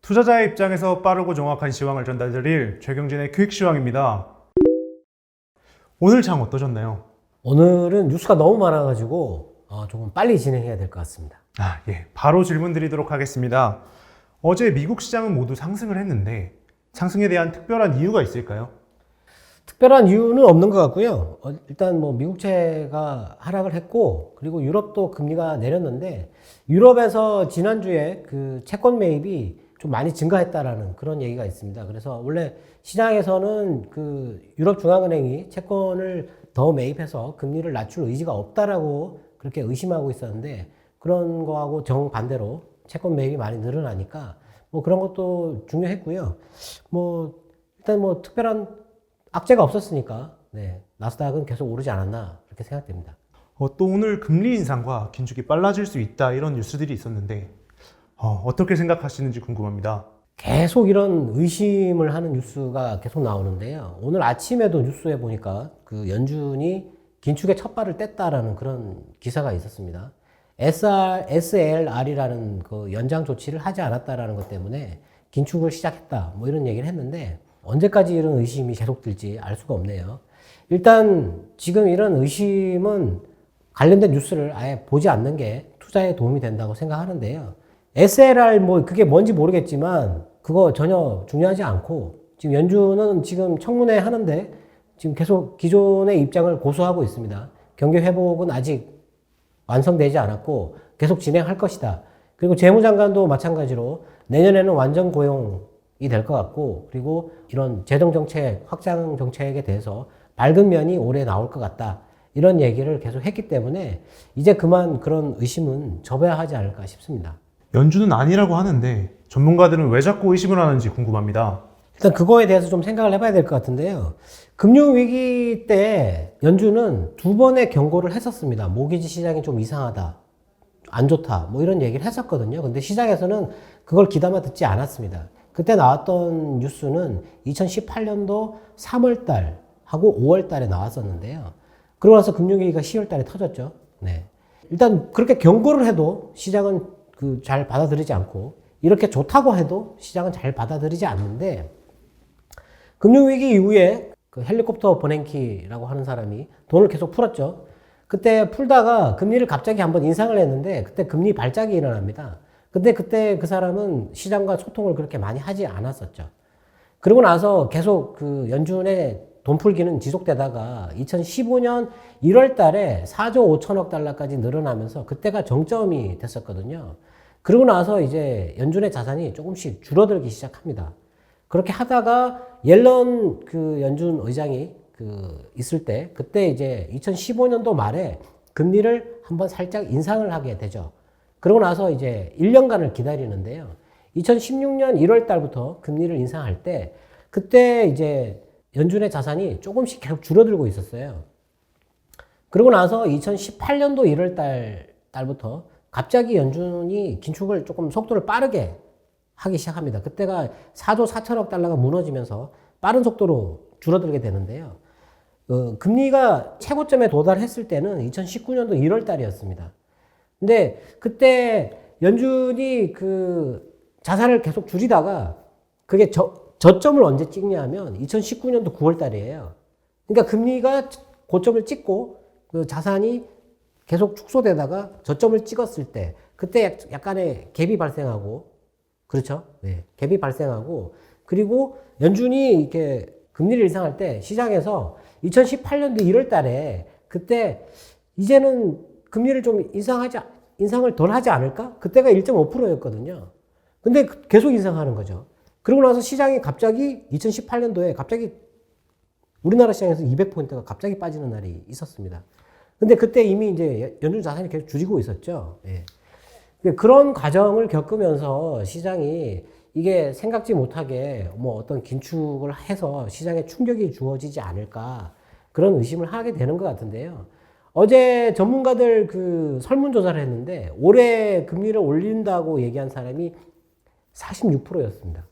투자자의 입장에서 빠르고 정확한 시황을 전달드릴 최경진의 퀵시황입니다. 오늘 장 어떠셨나요? 오늘은 뉴스가 너무 많아가지고 조금 빨리 진행해야 될 것 같습니다. 바로 질문 드리도록 하겠습니다. 어제 미국 시장은 모두 상승을 했는데 상승에 대한 특별한 이유가 있을까요? 특별한 이유는 없는 것 같고요. 일단 뭐 미국채가 하락을 했고, 그리고 유럽도 금리가 내렸는데, 유럽에서 지난주에 그 채권 매입이 좀 많이 증가했다라는 그런 얘기가 있습니다. 그래서 원래 시장에서는 그 유럽 중앙은행이 채권을 더 매입해서 금리를 낮출 의지가 없다라고 그렇게 의심하고 있었는데, 그런 거하고 정반대로 채권 매입이 많이 늘어나니까 뭐 그런 것도 중요했고요. 일단 특별한 악재가 없었으니까 나스닥은 계속 오르지 않았나 그렇게 생각됩니다. 또 오늘 금리 인상과 긴축이 빨라질 수 있다 이런 뉴스들이 있었는데 어떻게 생각하시는지 궁금합니다. 계속 이런 의심을 하는 뉴스가 계속 나오는데요. 오늘 아침에도 뉴스에 보니까 그 연준이 긴축의 첫 발을 뗐다라는 그런 기사가 있었습니다. SLR이라는 그 연장 조치를 하지 않았다라는 것 때문에 긴축을 시작했다 뭐 이런 얘기를 했는데, 언제까지 이런 의심이 계속될지 알 수가 없네요. 일단 지금 이런 의심은 관련된 뉴스를 아예 보지 않는 게 투자에 도움이 된다고 생각하는데요. SLR 그게 뭔지 모르겠지만 그거 전혀 중요하지 않고, 지금 연준은 지금 청문회 하는데 지금 계속 기존의 입장을 고수하고 있습니다. 경기 회복은 아직 완성되지 않았고 계속 진행할 것이다. 그리고 재무장관도 마찬가지로 내년에는 완전 고용이 될 것 같고, 그리고 이런 재정정책, 확장 정책에 대해서 밝은 면이 올해 나올 것 같다. 이런 얘기를 계속 했기 때문에 이제 그만 그런 의심은 접어야 하지 않을까 싶습니다. 연준은 아니라고 하는데 전문가들은 왜 자꾸 의심을 하는지 궁금합니다. 일단 그거에 대해서 좀 생각을 해봐야 될 것 같은데요. 금융위기 때 연준은 두 번의 경고를 했었습니다. 모기지 시장이 좀 이상하다, 안 좋다, 뭐 이런 얘기를 했었거든요. 근데 시장에서는 그걸 귀담아 듣지 않았습니다. 그때 나왔던 뉴스는 2018년도 3월달 하고 5월달에 나왔었는데요. 그러고 나서 금융위기가 10월달에 터졌죠. 일단 그렇게 경고를 해도 시장은 잘 받아들이지 않고, 이렇게 좋다고 해도 시장은 잘 받아들이지 않는데, 금융위기 이후에 그 헬리콥터 버냉키라고 하는 사람이 돈을 계속 풀었죠. 그때 풀다가 금리를 갑자기 한번 인상을 했는데 그때 금리 발작이 일어납니다. 근데 그때 그 사람은 시장과 소통을 그렇게 많이 하지 않았었죠. 그러고 나서 계속 그 연준의 돈 풀기는 지속되다가 2015년 1월 달에 4조 5천억 달러까지 늘어나면서 그때가 정점이 됐었거든요. 그러고 나서 이제 연준의 자산이 조금씩 줄어들기 시작합니다. 그렇게 하다가 옐런 그 연준 의장이 있을 때, 그때 이제 2015년도 말에 금리를 한번 살짝 인상을 하게 되죠. 그러고 나서 이제 1년간을 기다리는데요. 2016년 1월 달부터 금리를 인상할 때, 그때 이제 연준의 자산이 조금씩 계속 줄어들고 있었어요. 그러고 나서 2018년도 1월 달부터 갑자기 연준이 긴축을 조금 속도를 빠르게 하기 시작합니다. 그때가 4조 4천억 달러가 무너지면서 빠른 속도로 줄어들게 되는데요. 금리가 최고점에 도달했을 때는 2019년도 1월 달이었습니다. 근데 그때 연준이 그 자산을 계속 줄이다가 그게 저점을 언제 찍냐 하면 2019년도 9월 달이에요. 그러니까 금리가 고점을 찍고 그 자산이 계속 축소되다가 저점을 찍었을 때, 그때 약간의 갭이 발생하고, 그렇죠? 갭이 발생하고, 그리고 연준이 이렇게 금리를 인상할 때 시장에서 2018년도 1월 달에 그때 이제는 금리를 좀 인상을 덜 하지 않을까? 그때가 1.5%였거든요. 근데 계속 인상하는 거죠. 그러고 나서 시장이 갑자기 2018년도에 갑자기 우리나라 시장에서 200포인트가 갑자기 빠지는 날이 있었습니다. 근데 그때 이미 이제 연준 자산이 계속 줄이고 있었죠. 그런 과정을 겪으면서 시장이 이게 생각지 못하게 어떤 긴축을 해서 시장에 충격이 주어지지 않을까, 그런 의심을 하게 되는 것 같은데요. 어제 전문가들 그 설문조사를 했는데 올해 금리를 올린다고 얘기한 사람이 46%였습니다.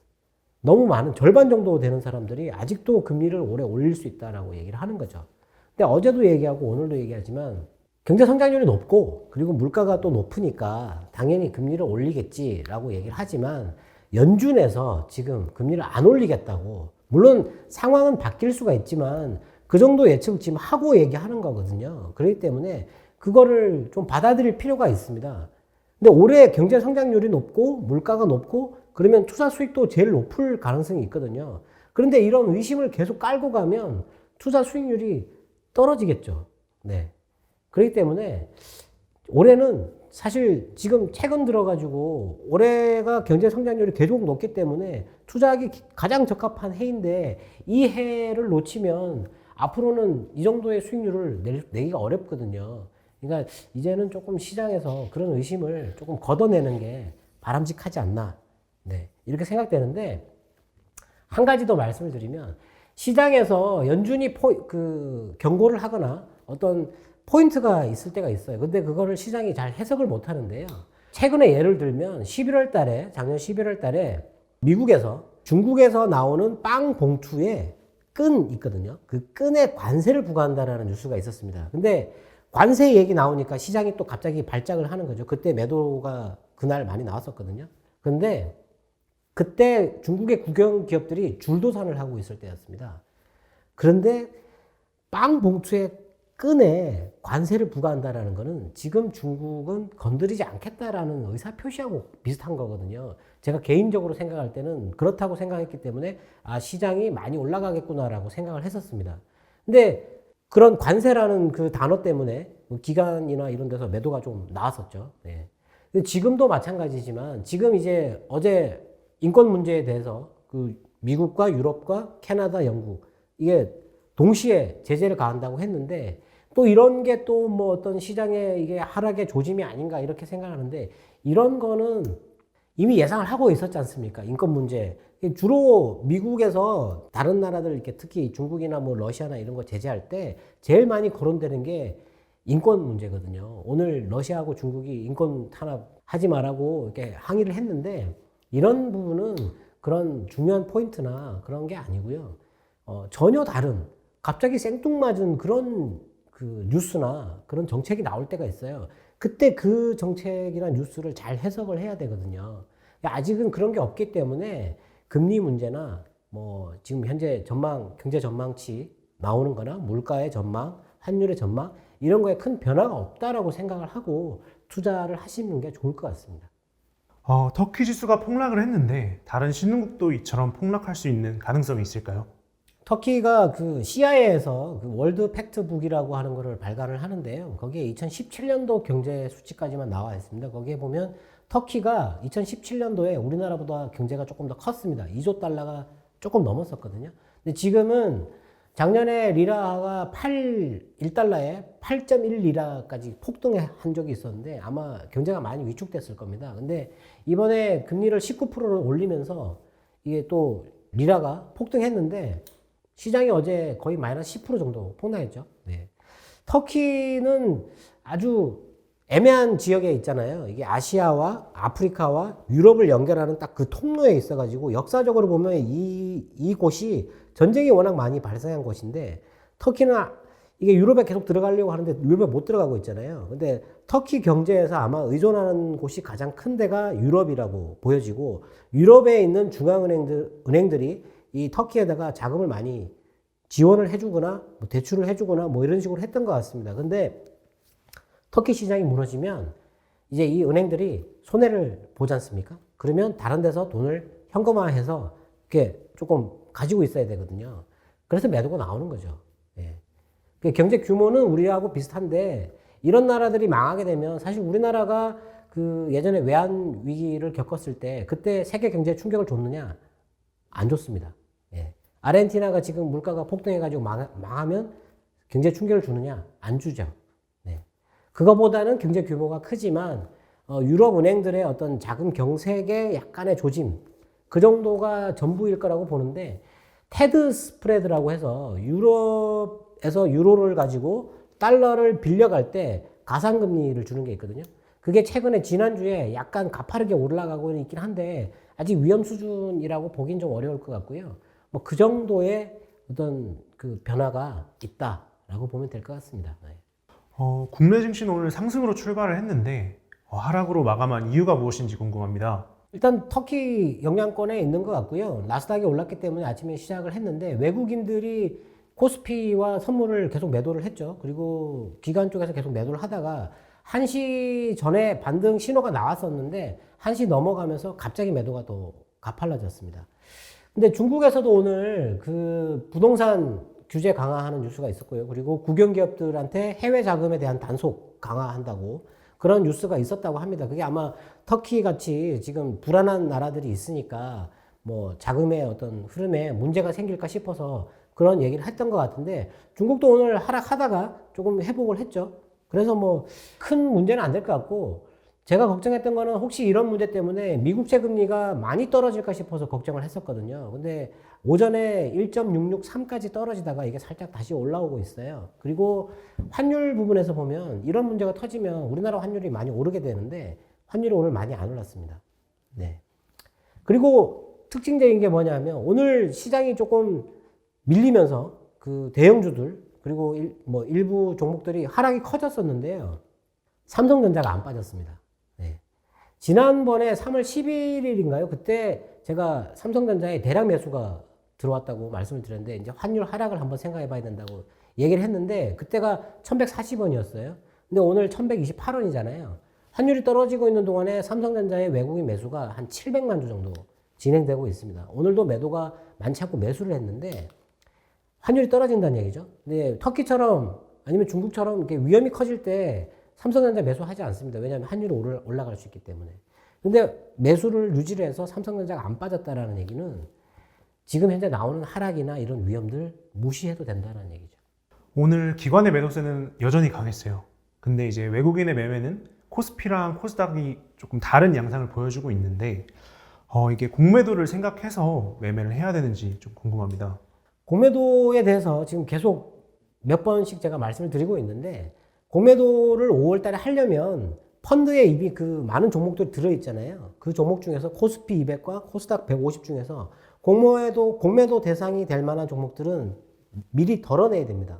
너무 많은, 절반 정도 되는 사람들이 아직도 금리를 올해 올릴 수 있다라고 얘기를 하는 거죠. 근데 어제도 얘기하고 오늘도 얘기하지만 경제 성장률이 높고 그리고 물가가 또 높으니까 당연히 금리를 올리겠지라고 얘기를 하지만, 연준에서 지금 금리를 안 올리겠다고, 물론 상황은 바뀔 수가 있지만 그 정도 예측을 지금 하고 얘기하는 거거든요. 그렇기 때문에 그거를 좀 받아들일 필요가 있습니다. 근데 올해 경제 성장률이 높고 물가가 높고 그러면 투자 수익도 제일 높을 가능성이 있거든요. 그런데 이런 의심을 계속 깔고 가면 투자 수익률이 떨어지겠죠. 네. 그렇기 때문에 올해는 사실 지금 최근 들어가지고 올해가 경제 성장률이 계속 높기 때문에 투자하기 가장 적합한 해인데 이 해를 놓치면 앞으로는 이 정도의 수익률을 내기가 어렵거든요. 그러니까 이제는 조금 시장에서 그런 의심을 조금 걷어내는 게 바람직하지 않나. 네. 이렇게 생각되는데 한 가지 더 말씀을 드리면 시장에서 연준이 경고를 하거나 어떤 포인트가 있을 때가 있어요. 근데 그거를 시장이 잘 해석을 못 하는데요. 최근에 예를 들면 작년 11월 달에 미국에서 중국에서 나오는 빵 봉투에 끈 있거든요. 그 끈에 관세를 부과한다라는 뉴스가 있었습니다. 근데 관세 얘기 나오니까 시장이 또 갑자기 발작을 하는 거죠. 그때 매도가 그날 많이 나왔었거든요. 근데 그때 중국의 국영 기업들이 줄도산을 하고 있을 때였습니다. 그런데 빵 봉투에 끈에 관세를 부과한다라는 거는 지금 중국은 건드리지 않겠다라는 의사 표시하고 비슷한 거거든요. 제가 개인적으로 생각할 때는 그렇다고 생각했기 때문에 시장이 많이 올라가겠구나라고 생각을 했었습니다. 근데 그런 관세라는 그 단어 때문에 기관이나 이런 데서 매도가 좀 나왔었죠. 네. 근데 지금도 마찬가지지만 지금 이제 어제 인권 문제에 대해서 그 미국과 유럽과 캐나다, 영국 이게 동시에 제재를 가한다고 했는데 또 이런 게 또 뭐 어떤 시장의 이게 하락의 조짐이 아닌가 이렇게 생각하는데 이런 거는 이미 예상을 하고 있었지 않습니까? 인권 문제. 주로 미국에서 다른 나라들 이렇게 특히 중국이나 뭐 러시아나 이런 거 제재할 때 제일 많이 거론되는 게 인권 문제거든요. 오늘 러시아하고 중국이 인권 탄압하지 말라고 이렇게 항의를 했는데 이런 부분은 그런 중요한 포인트나 그런 게 아니고요. 전혀 다른 갑자기 생뚱맞은 그런 그 뉴스나 그런 정책이 나올 때가 있어요. 그때 그 정책이나 뉴스를 잘 해석을 해야 되거든요. 아직은 그런 게 없기 때문에 금리 문제나 뭐 지금 현재 경제 전망치 나오는 거나 물가의 전망, 환율의 전망 이런 거에 큰 변화가 없다라고 생각을 하고 투자를 하시는 게 좋을 것 같습니다. 터키 지수가 폭락을 했는데 다른 신흥국도 이처럼 폭락할 수 있는 가능성이 있을까요? 터키가 그 CIA에서 그 월드 팩트북이라고 하는 거를 발간을 하는데요. 거기에 2017년도 경제 수치까지만 나와 있습니다. 거기에 보면 터키가 2017년도에 우리나라보다 경제가 조금 더 컸습니다. 2조 달러가 조금 넘었었거든요. 근데 지금은 작년에 리라가 1달러에 8.1 리라까지 폭등한 적이 있었는데 아마 경제가 많이 위축됐을 겁니다. 근데 이번에 금리를 19%를 올리면서 이게 또 리라가 폭등했는데 시장이 어제 거의 마이너스 10% 정도 폭락했죠. 네. 터키는 아주 애매한 지역에 있잖아요. 이게 아시아와 아프리카와 유럽을 연결하는 딱 그 통로에 있어가지고 역사적으로 보면 이곳이 전쟁이 워낙 많이 발생한 곳인데 터키는 이게 유럽에 계속 들어가려고 하는데 유럽에 못 들어가고 있잖아요. 근데 터키 경제에서 아마 의존하는 곳이 가장 큰 데가 유럽이라고 보여지고 유럽에 있는 중앙은행들이 이 터키에다가 자금을 많이 지원을 해주거나 뭐 대출을 해주거나 뭐 이런 식으로 했던 것 같습니다. 근데 터키 시장이 무너지면 이제 이 은행들이 손해를 보지 않습니까? 그러면 다른 데서 돈을 현금화해서 이렇게 조금 가지고 있어야 되거든요. 그래서 매도가 나오는 거죠. 예. 경제 규모는 우리하고 비슷한데 이런 나라들이 망하게 되면 사실 우리나라가 그 예전에 외환 위기를 겪었을 때 그때 세계 경제에 충격을 줬느냐? 안 줬습니다. 예. 아르헨티나가 지금 물가가 폭등해가지고 망하면 경제 충격을 주느냐? 안 주죠. 네. 그거보다는 경제 규모가 크지만 유럽 은행들의 어떤 자금 경색의 약간의 조짐 그 정도가 전부일 거라고 보는데 테드 스프레드라고 해서 유럽에서 유로를 가지고 달러를 빌려갈 때 가상금리를 주는 게 있거든요. 그게 최근에 지난주에 약간 가파르게 올라가고 있긴 한데 아직 위험 수준이라고 보긴 좀 어려울 것 같고요. 뭐 그 정도의 어떤 그 변화가 있다라고 보면 될 것 같습니다. 네. 국내 증시는 오늘 상승으로 출발을 했는데 하락으로 마감한 이유가 무엇인지 궁금합니다. 일단 터키 영향권에 있는 것 같고요. 나스닥이 올랐기 때문에 아침에 시작을 했는데 외국인들이 코스피와 선물을 계속 매도를 했죠. 그리고 기관 쪽에서 계속 매도를 하다가 1시 전에 반등 신호가 나왔었는데 1시 넘어가면서 갑자기 매도가 또 가팔라졌습니다. 근데 중국에서도 오늘 그 부동산 규제 강화하는 뉴스가 있었고요. 그리고 국영기업들한테 해외 자금에 대한 단속 강화한다고 그런 뉴스가 있었다고 합니다. 그게 아마 터키 같이 지금 불안한 나라들이 있으니까 뭐 자금의 어떤 흐름에 문제가 생길까 싶어서 그런 얘기를 했던 것 같은데 중국도 오늘 하락하다가 조금 회복을 했죠. 그래서 뭐 큰 문제는 안 될 것 같고 제가 걱정했던 거는 혹시 이런 문제 때문에 미국채 금리가 많이 떨어질까 싶어서 걱정을 했었거든요. 근데 오전에 1.663까지 떨어지다가 이게 살짝 다시 올라오고 있어요. 그리고 환율 부분에서 보면 이런 문제가 터지면 우리나라 환율이 많이 오르게 되는데 환율이 오늘 많이 안 올랐습니다. 네. 그리고 특징적인 게 뭐냐면 오늘 시장이 조금 밀리면서 그 대형주들 그리고 일부 종목들이 하락이 커졌었는데요. 삼성전자가 안 빠졌습니다. 네. 지난번에 3월 11일인가요? 그때 제가 삼성전자에 대량 매수가 들어왔다고 말씀을 드렸는데 이제 환율 하락을 한번 생각해 봐야 된다고 얘기를 했는데 그때가 1140원이었어요. 근데 오늘 1128원이잖아요. 환율이 떨어지고 있는 동안에 삼성전자의 외국인 매수가 한 700만 주 정도 진행되고 있습니다. 오늘도 매도가 많지 않고 매수를 했는데 환율이 떨어진다는 얘기죠. 근데 터키처럼 아니면 중국처럼 이렇게 위험이 커질 때 삼성전자 매수하지 않습니다. 왜냐하면 환율이 올라갈 수 있기 때문에. 근데 매수를 유지를 해서 삼성전자가 안 빠졌다라는 얘기는 지금 현재 나오는 하락이나 이런 위험들 무시해도 된다는 얘기죠. 오늘 기관의 매도세는 여전히 강했어요. 근데 이제 외국인의 매매는 코스피랑 코스닥이 조금 다른 양상을 보여주고 있는데 이게 공매도를 생각해서 매매를 해야 되는지 좀 궁금합니다. 공매도에 대해서 지금 계속 몇 번씩 제가 말씀을 드리고 있는데 공매도를 5월 달에 하려면 펀드에 이미 그 많은 종목들이 들어있잖아요. 그 종목 중에서 코스피 200과 코스닥 150 중에서 공매도 대상이 될 만한 종목들은 미리 덜어내야 됩니다.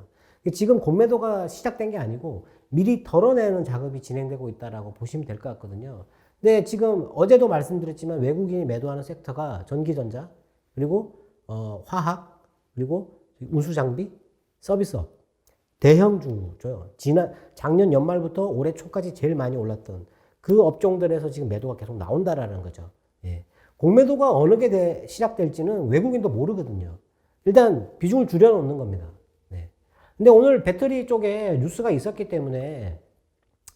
지금 공매도가 시작된 게 아니고 미리 덜어내는 작업이 진행되고 있다라고 보시면 될 것 같거든요. 근데 지금 어제도 말씀드렸지만 외국인이 매도하는 섹터가 전기전자, 그리고 화학, 그리고 운수장비, 서비스업, 대형주죠. 작년 연말부터 올해 초까지 제일 많이 올랐던 그 업종들에서 지금 매도가 계속 나온다라는 거죠. 예. 공매도가 어느 게 시작될지는 외국인도 모르거든요. 일단 비중을 줄여놓는 겁니다. 네. 근데 오늘 배터리 쪽에 뉴스가 있었기 때문에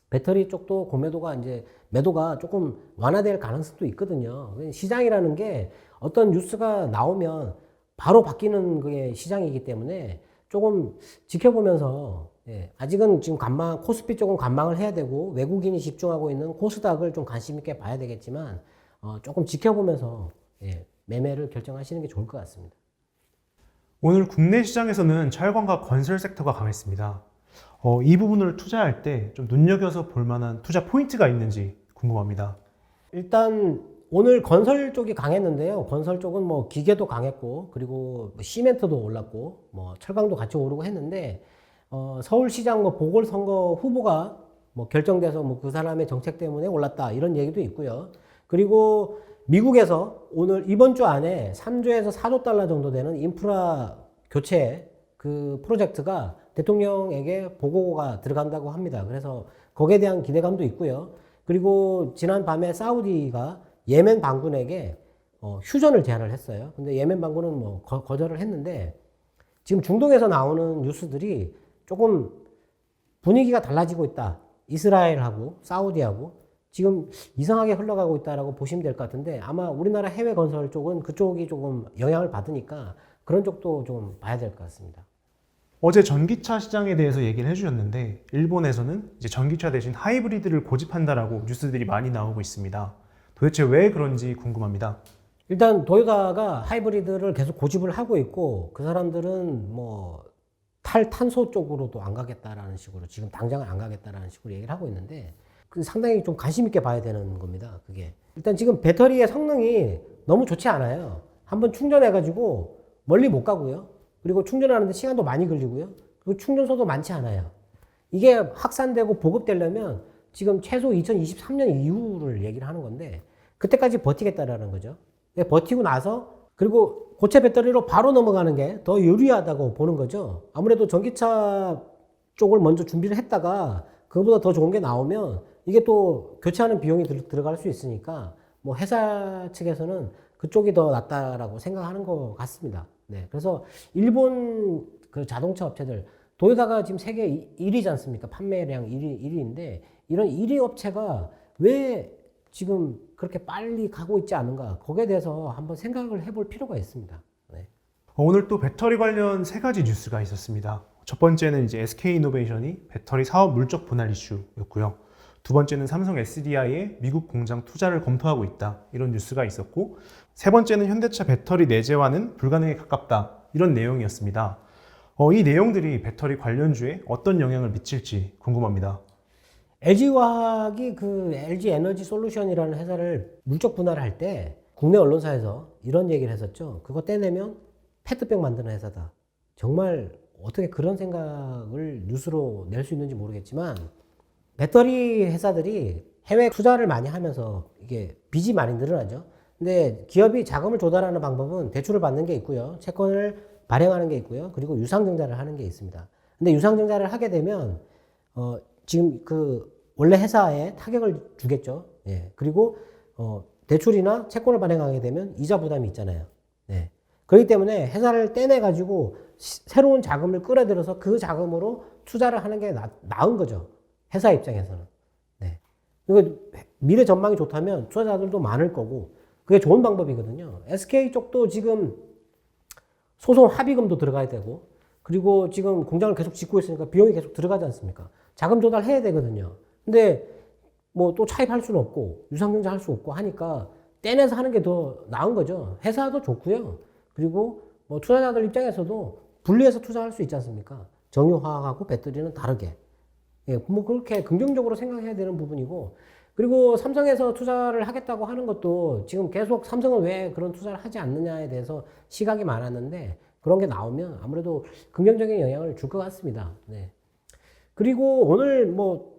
배터리 쪽도 공매도가 이제 매도가 조금 완화될 가능성도 있거든요. 시장이라는 게 어떤 뉴스가 나오면 바로 바뀌는 그게 시장이기 때문에 조금 지켜보면서 아직은 지금 코스피 쪽은 관망을 해야 되고 외국인이 집중하고 있는 코스닥을 좀 관심 있게 봐야 되겠지만 조금 지켜보면서 매매를 결정하시는 게 좋을 것 같습니다. 오늘 국내 시장에서는 철강과 건설 섹터가 강했습니다. 이 부분을 투자할 때 좀 눈여겨서 볼 만한 투자 포인트가 있는지 궁금합니다. 일단 오늘 건설 쪽이 강했는데요. 건설 쪽은 뭐 기계도 강했고 그리고 시멘트도 올랐고 뭐 철강도 같이 오르고 했는데 서울시장 뭐 보궐선거 후보가 뭐 결정돼서 뭐 그 사람의 정책 때문에 올랐다 이런 얘기도 있고요. 그리고 미국에서 오늘 이번 주 안에 3조에서 4조 달러 정도 되는 인프라 교체 그 프로젝트가 대통령에게 보고가 들어간다고 합니다. 그래서 거기에 대한 기대감도 있고요. 그리고 지난 밤에 사우디가 예멘 반군에게 휴전을 제안을 했어요. 근데 예멘 반군은 뭐 거절을 했는데 지금 중동에서 나오는 뉴스들이 조금 분위기가 달라지고 있다. 이스라엘하고 사우디하고 지금 이상하게 흘러가고 있다라고 보시면 될 것 같은데 아마 우리나라 해외 건설 쪽은 그쪽이 조금 영향을 받으니까 그런 쪽도 좀 봐야 될 것 같습니다. 어제 전기차 시장에 대해서 얘기를 해주셨는데 일본에서는 이제 전기차 대신 하이브리드를 고집한다라고 뉴스들이 많이 나오고 있습니다. 도대체 왜 그런지 궁금합니다. 일단 도요타가 하이브리드를 계속 고집을 하고 있고 그 사람들은 뭐 탈탄소 쪽으로도 안 가겠다라는 식으로 지금 당장은 안 가겠다라는 식으로 얘기를 하고 있는데 그 상당히 좀 관심 있게 봐야 되는 겁니다. 그게 일단 지금 배터리의 성능이 너무 좋지 않아요. 한번 충전해가지고 멀리 못 가고요. 그리고 충전하는데 시간도 많이 걸리고요. 그리고 충전소도 많지 않아요. 이게 확산되고 보급되려면 지금 최소 2023년 이후를 얘기를 하는 건데 그때까지 버티겠다라는 거죠. 버티고 나서 그리고 고체 배터리로 바로 넘어가는 게 더 유리하다고 보는 거죠. 아무래도 전기차 쪽을 먼저 준비를 했다가 그거보다 더 좋은 게 나오면 이게 또 교체하는 비용이 들어갈 수 있으니까 뭐 회사 측에서는 그쪽이 더 낫다라고 생각하는 것 같습니다. 네. 그래서 일본 그 자동차 업체들, 도요타가 지금 세계 1위지 않습니까? 판매량 1위인데 이런 1위 업체가 왜 지금 그렇게 빨리 가고 있지 않은가? 거기에 대해서 한번 생각을 해볼 필요가 있습니다. 네. 오늘 또 배터리 관련 세 가지 뉴스가 있었습니다. 첫 번째는 이제 SK이노베이션이 배터리 사업 물적 분할 이슈였고요. 두 번째는 삼성 SDI의 미국 공장 투자를 검토하고 있다. 이런 뉴스가 있었고, 세 번째는 현대차 배터리 내재화는 불가능에 가깝다. 이런 내용이었습니다. 이 내용들이 배터리 관련주에 어떤 영향을 미칠지 궁금합니다. LG화학이 그 LG 에너지 솔루션이라는 회사를 물적 분할할 때 국내 언론사에서 이런 얘기를 했었죠. 그거 떼내면 페트병 만드는 회사다. 정말 어떻게 그런 생각을 뉴스로 낼 수 있는지 모르겠지만 배터리 회사들이 해외 투자를 많이 하면서 이게 빚이 많이 늘어나죠. 근데 기업이 자금을 조달하는 방법은 대출을 받는 게 있고요. 채권을 발행하는 게 있고요. 그리고 유상증자를 하는 게 있습니다. 근데 유상증자를 하게 되면 지금 그 원래 회사에 타격을 주겠죠. 예. 그리고 대출이나 채권을 발행하게 되면 이자 부담이 있잖아요. 네. 그렇기 때문에 회사를 떼내 가지고 새로운 자금을 끌어들여서 그 자금으로 투자를 하는 게 나은 거죠. 회사 입장에서는. 네. 그리고 미래 전망이 좋다면 투자자들도 많을 거고 그게 좋은 방법이거든요. SK 쪽도 지금 소송 합의금도 들어가야 되고 그리고 지금 공장을 계속 짓고 있으니까 비용이 계속 들어가지 않습니까? 자금 조달해야 되거든요. 근데 뭐 또 차입할 수는 없고 유상증자 할 수 없고 하니까 떼내서 하는 게 더 나은 거죠. 회사도 좋고요. 그리고 뭐 투자자들 입장에서도 분리해서 투자할 수 있지 않습니까? 정유화학하고 배터리는 다르게. 예, 뭐 그렇게 긍정적으로 생각해야 되는 부분이고 그리고 삼성에서 투자를 하겠다고 하는 것도 지금 계속 삼성은 왜 그런 투자를 하지 않느냐에 대해서 시각이 많았는데 그런 게 나오면 아무래도 긍정적인 영향을 줄 것 같습니다. 네. 그리고 오늘 뭐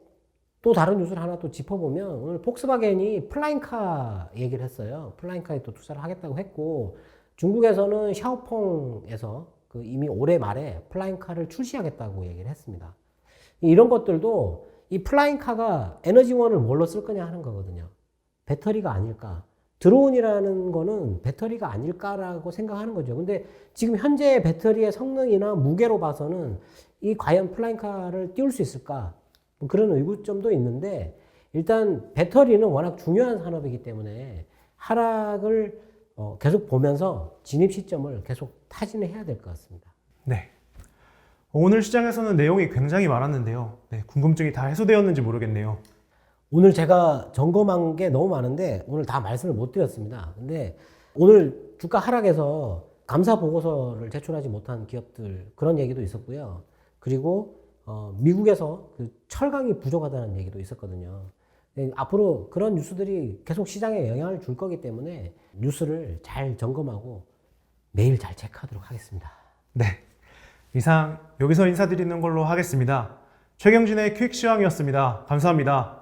또 다른 뉴스를 하나 또 짚어보면 오늘 폭스바겐이 플라잉카 얘기를 했어요. 플라잉카에 또 투자를 하겠다고 했고 중국에서는 샤오펑에서 그 이미 올해 말에 플라잉카를 출시하겠다고 얘기를 했습니다. 이런 것들도 이 플라잉카가 에너지원을 뭘로 쓸 거냐 하는 거거든요. 배터리가 아닐까. 드론이라는 거는 배터리가 아닐까라고 생각하는 거죠. 근데 지금 현재 배터리의 성능이나 무게로 봐서는 이 과연 플라잉카를 띄울 수 있을까? 뭐 그런 의구점도 있는데 일단 배터리는 워낙 중요한 산업이기 때문에 하락을 계속 보면서 진입 시점을 계속 타진을 해야 될 것 같습니다. 네. 오늘 시장에서는 내용이 굉장히 많았는데요. 네, 궁금증이 다 해소되었는지 모르겠네요. 오늘 제가 점검한 게 너무 많은데 오늘 다 말씀을 못 드렸습니다. 근데 오늘 주가 하락에서 감사 보고서를 제출하지 못한 기업들 그런 얘기도 있었고요. 그리고 미국에서 그 철강이 부족하다는 얘기도 있었거든요. 앞으로 그런 뉴스들이 계속 시장에 영향을 줄 거기 때문에 뉴스를 잘 점검하고 매일 잘 체크하도록 하겠습니다. 네. 이상 여기서 인사드리는 걸로 하겠습니다. 최경진의 퀵시황이었습니다. 감사합니다.